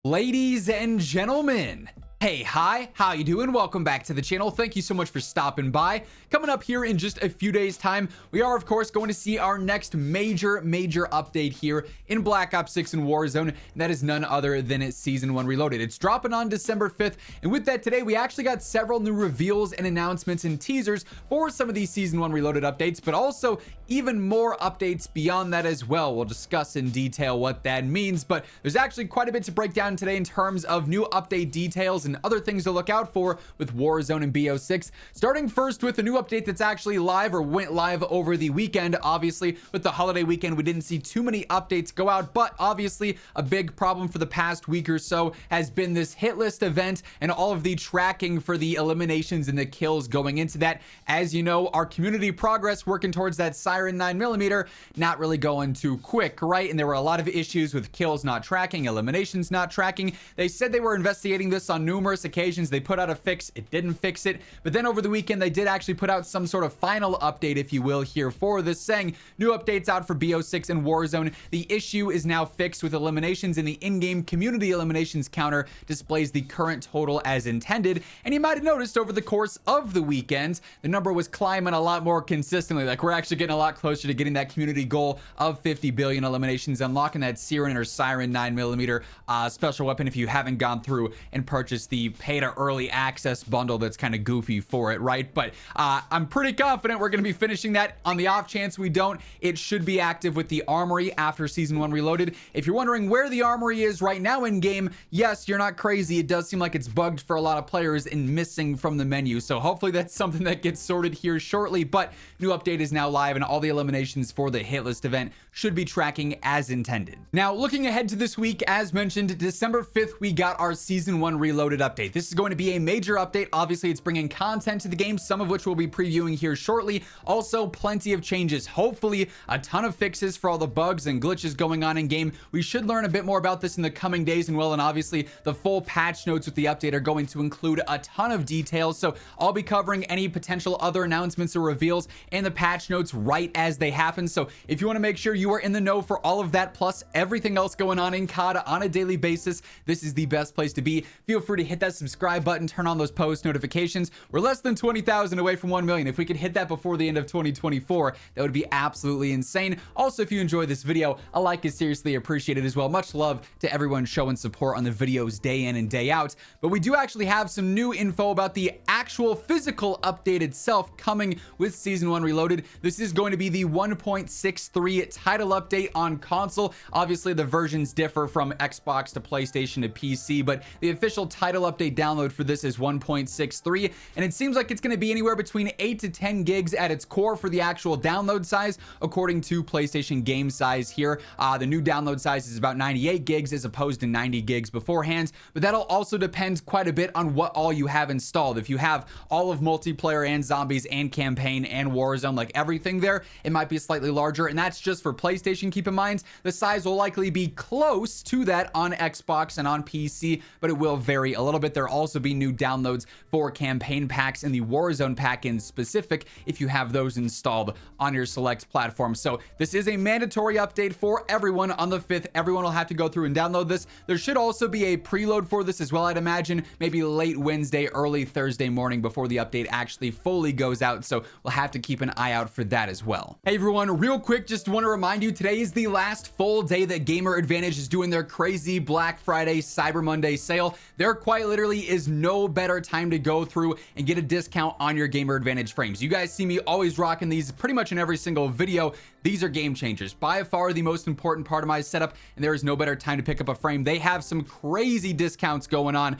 Ladies and gentlemen, hey, hi, how you doing? Welcome back to the channel. Thank you so much for stopping by. Coming up here in just a few days time, we are of course going to see our next major update here in Black Ops 6 and Warzone, and that is none other than Season 1 Reloaded. It's dropping on December 5th, and with that today we actually got several new reveals and announcements and teasers for some of these Season 1 Reloaded updates, but also even more updates beyond that as well. We'll discuss in detail what that means, but there's actually quite a bit to break down today in terms of new update details and other things to look out for with Warzone and BO6. Starting first with a new update that's actually live or went live over the weekend. Obviously, with the holiday weekend, we didn't see too many updates go out, but obviously a big problem for the past week or so has been this hit list event and all of the tracking for the eliminations and the kills going into that. As you know, our community progress working towards that Siren 9mm, not really going too quick, right? And there were a lot of issues with kills not tracking, eliminations not tracking. They said they were investigating this on numerous occasions. They put out a fix, it didn't fix it, but then over the weekend they did actually put out some sort of final update, if you will, here for this, saying new updates out for BO6 and Warzone. The issue is now fixed with eliminations, and the in-game community eliminations counter displays the current total as intended. And you might have noticed over the course of the weekend the number was climbing a lot more consistently. Like, we're actually getting a lot closer to getting that community goal of 50 billion eliminations, unlocking that Siren or Siren 9mm special weapon if you haven't gone through and purchased the pay to early access bundle that's kind of goofy for it, right? But I'm pretty confident we're going to be finishing that. On the off chance we don't, it should be active with the armory after Season 1 Reloaded. If you're wondering where the armory is right now in game, yes, you're not crazy. It does seem like it's bugged for a lot of players and missing from the menu, so hopefully that's something that gets sorted here shortly. But new update is now live, and all the eliminations for the hit list event should be tracking as intended. Now, looking ahead to this week, as mentioned, December 5th we got our Season 1 Reloaded update. This is going to be a major update. Obviously, it's bringing content to the game, some of which we'll be previewing here shortly. Also, plenty of changes, hopefully a ton of fixes for all the bugs and glitches going on in game. We should learn a bit more about this in the coming days, and well, and obviously the full patch notes with the update are going to include a ton of details, so I'll be covering any potential other announcements or reveals and the patch notes right as they happen. So if you want to make sure you are in the know for all of that, plus everything else going on in COD on a daily basis, this is the best place to be. Feel free to hit that subscribe button, turn on those post notifications. We're less than 20,000 away from 1 million. If we could hit that before the end of 2024, that would be absolutely insane. Also, if you enjoy this video, a like is seriously appreciated as well. Much love to everyone showing support on the videos day in and day out. But we do actually have some new info about the actual physical update itself coming with Season 1 Reloaded. This is going to be the 1.63 title update on console. Obviously, the versions differ from Xbox to PlayStation to PC, but the official title update download for this is 1.63, and it seems like it's going to be anywhere between 8 to 10 gigs at its core for the actual download size, according to PlayStation game size here. The new download size is about 98 gigs as opposed to 90 gigs beforehand, but that'll also depend quite a bit on what all you have installed. If you have all of multiplayer and zombies and campaign and Warzone, like everything there, it might be slightly larger, and that's just for PlayStation. Keep in mind, the size will likely be close to that on Xbox and on PC, but it will vary a little bit. There'll also be new downloads for campaign packs and the Warzone pack in specific if you have those installed on your select platform. So this is a mandatory update for everyone on the 5th. Everyone will have to go through and download this. There should also be a preload for this as well, I'd imagine, maybe late Wednesday, early Thursday morning before the update actually fully goes out. So we'll have to keep an eye out for that as well. Hey everyone, real quick, just want to remind you, today is the last full day that Gamer Advantage is doing their crazy Black Friday, Cyber Monday sale. There quite literally is no better time to go through and get a discount on your Gamer Advantage frames. You guys see me always rocking these pretty much in every single video. These are game changers, by far the most important part of my setup, and there is no better time to pick up a frame. They have some crazy discounts going on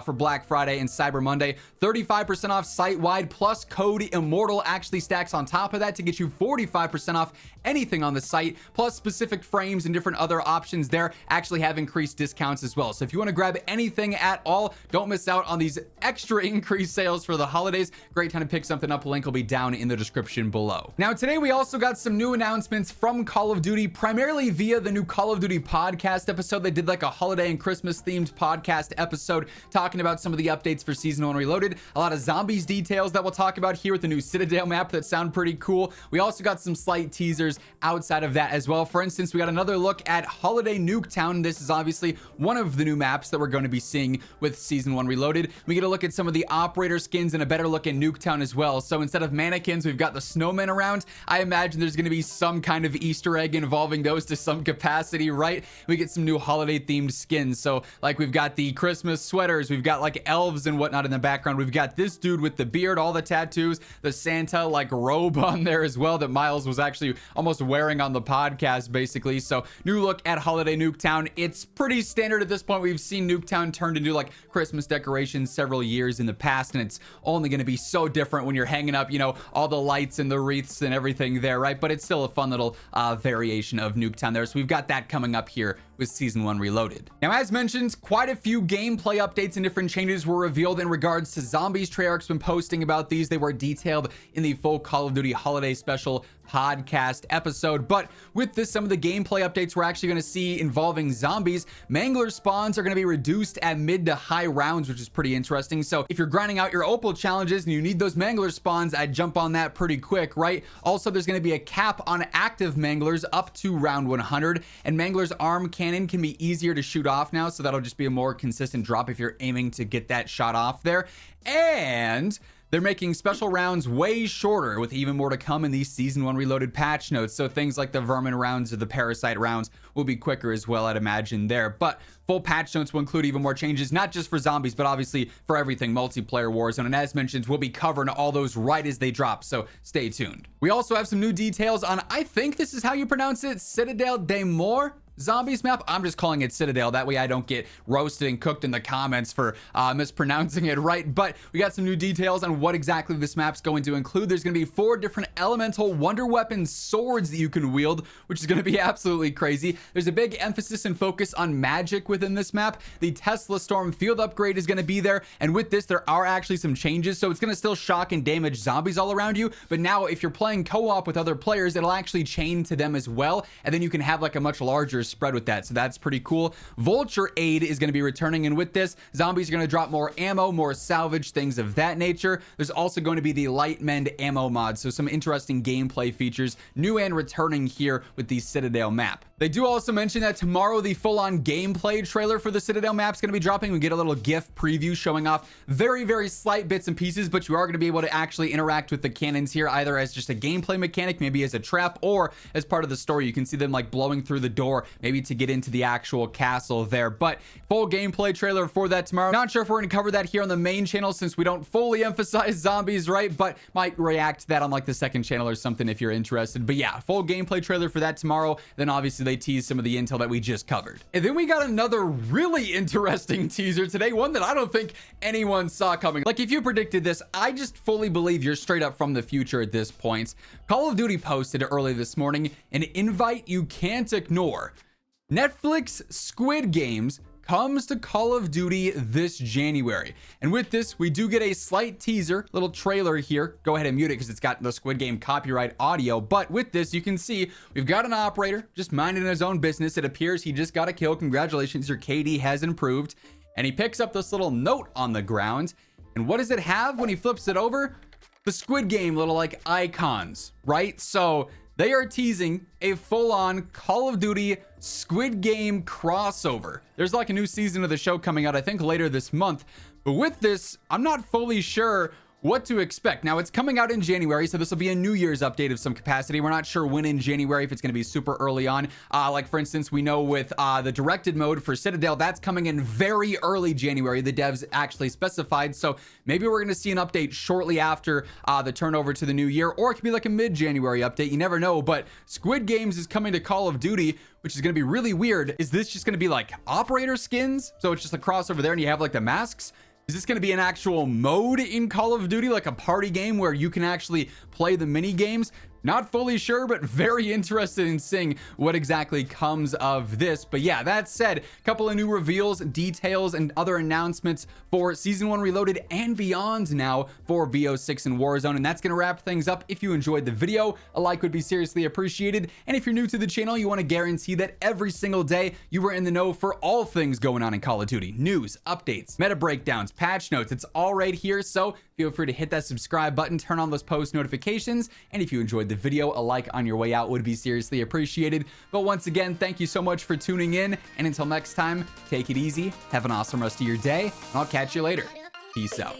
for Black Friday and Cyber Monday. 35% off site-wide, plus code WhosImmortal actually stacks on top of that to get you 45% off anything on the site, plus specific frames and different other options there actually have increased discounts as well. So if you want to grab anything at all all. Don't miss out on these extra increased sales for the holidays. Great time to pick something up. Link will be down in the description below. Now, today we also got some new announcements from Call of Duty, primarily via the new Call of Duty podcast episode. They did like a holiday and Christmas themed podcast episode talking about some of the updates for Season 1 Reloaded. A lot of zombies details that we'll talk about here with the new Citadel map that sound pretty cool. We also got some slight teasers outside of that as well. For instance, we got another look at Holiday Nuketown. This is obviously one of the new maps that we're going to be seeing with Season 1 Reloaded. We get a look at some of the operator skins and a better look at Nuketown as well. So instead of mannequins, we've got the snowmen around. I imagine there's going to be some kind of Easter egg involving those to some capacity, right? We get some new holiday themed skins. So like we've got the Christmas sweaters, we've got like elves and whatnot in the background. We've got this dude with the beard, all the tattoos, the Santa like robe on there as well that Miles was actually almost wearing on the podcast basically. So new look at Holiday Nuketown. It's pretty standard at this point. We've seen Nuketown turned into like Christmas decorations several years in the past, and it's only going to be so different when you're hanging up, you know, all the lights and the wreaths and everything there, right? But it's still a fun little variation of Nuketown there. So we've got that coming up here with Season 1 Reloaded. Now, as mentioned, quite a few gameplay updates and different changes were revealed in regards to zombies. Treyarch's been posting about these. They were detailed in the full Call of Duty Holiday Special podcast episode. But with this, some of the gameplay updates we're actually going to see involving zombies. Mangler spawns are going to be reduced at mid to high rounds, which is pretty interesting. So if you're grinding out your Opal challenges and you need those Mangler spawns, I'd jump on that pretty quick, right? Also, there's going to be a cap on active Manglers up to round 100, and Mangler's arm cannon can be easier to shoot off now, so that'll just be a more consistent drop if you're aiming to get that shot off there. And they're making special rounds way shorter, with even more to come in these Season 1 Reloaded patch notes. So things like the Vermin rounds or the Parasite rounds will be quicker as well, I'd imagine there. But full patch notes will include even more changes, not just for zombies, but obviously for everything multiplayer Warzone. And as mentioned, we'll be covering all those right as they drop, so stay tuned. We also have some new details on, I think this is how you pronounce it, Citadel de Mor zombies map. I'm just calling it Citadel. That way I don't get roasted and cooked in the comments for mispronouncing it, right? But we got some new details on what exactly this map's going to include. There's going to be 4 different elemental wonder weapon swords that you can wield, which is going to be absolutely crazy. There's a big emphasis and focus on magic within this map. The Tesla Storm field upgrade is going to be there, and with this there are actually some changes. So it's going to still shock and damage zombies all around you, but now if you're playing co-op with other players, it'll actually chain to them as well, and then you can have like a much larger spread with that. So that's pretty cool. Vulture aid is going to be returning, and with this, zombies are going to drop more ammo, more salvage, things of that nature. There's also going to be the light mend ammo mod, so some interesting gameplay features new and returning here with the Citadel map. They do also mention that tomorrow the full-on gameplay trailer for the Citadel map is going to be dropping. We get a little GIF preview showing off very slight bits and pieces, but you are going to be able to actually interact with the cannons here, either as just a gameplay mechanic, maybe as a trap, or as part of the story. You can see them like blowing through the door, maybe to get into the actual castle there. But full gameplay trailer for that tomorrow. Not sure if we're going to cover that here on the main channel since we don't fully emphasize zombies, right? But might react to that on like the second channel or something if you're interested. But yeah, full gameplay trailer for that tomorrow. Then obviously they tease some of the intel that we just covered. And then we got another really interesting teaser today, one that I don't think anyone saw coming. Like, if you predicted this, I just fully believe you're straight up from the future at this point. Call of Duty posted early this morning an invite you can't ignore. Netflix Squid Games comes to Call of Duty this January. And with this, we do get a slight teaser, little trailer here. Go ahead and mute it because it's got the Squid Game copyright audio. But with this, you can see we've got an operator just minding his own business. It appears he just got a kill. Congratulations, your KD has improved. And he picks up this little note on the ground. And what does it have when he flips it over? The Squid Game little like icons, right? So they are teasing a full-on Call of Duty Squid Game crossover. There's like a new season of the show coming out, I think later this month. But with this, I'm not fully sure what to expect. Now, it's coming out in January, so this will be a New Year's update of some capacity. We're not sure when in January, if it's going to be super early on. Like, for instance, we know with the directed mode for Citadel, that's coming in very early January. The devs actually specified, so maybe we're going to see an update shortly after the turnover to the new year, or it could be like a mid-January update. You never know, but Squid Games is coming to Call of Duty, which is going to be really weird. Is this just going to be like operator skins? So it's just a crossover there and you have like the masks? Is this going to be an actual mode in Call of Duty, like a party game where you can actually play the mini games? Not fully sure, but very interested in seeing what exactly comes of this. But yeah, that said, a couple of new reveals, details, and other announcements for Season 1 Reloaded and beyond now for VO6 and Warzone. And that's going to wrap things up. If you enjoyed the video, a like would be seriously appreciated. And if you're new to the channel, you want to guarantee that every single day you are in the know for all things going on in Call of Duty. News, updates, meta breakdowns, patch notes, it's all right here. So feel free to hit that subscribe button, turn on those post notifications. And if you enjoyed the video, a like on your way out would be seriously appreciated. But once again, thank you so much for tuning in. And until next time, take it easy, have an awesome rest of your day, and I'll catch you later. Peace out.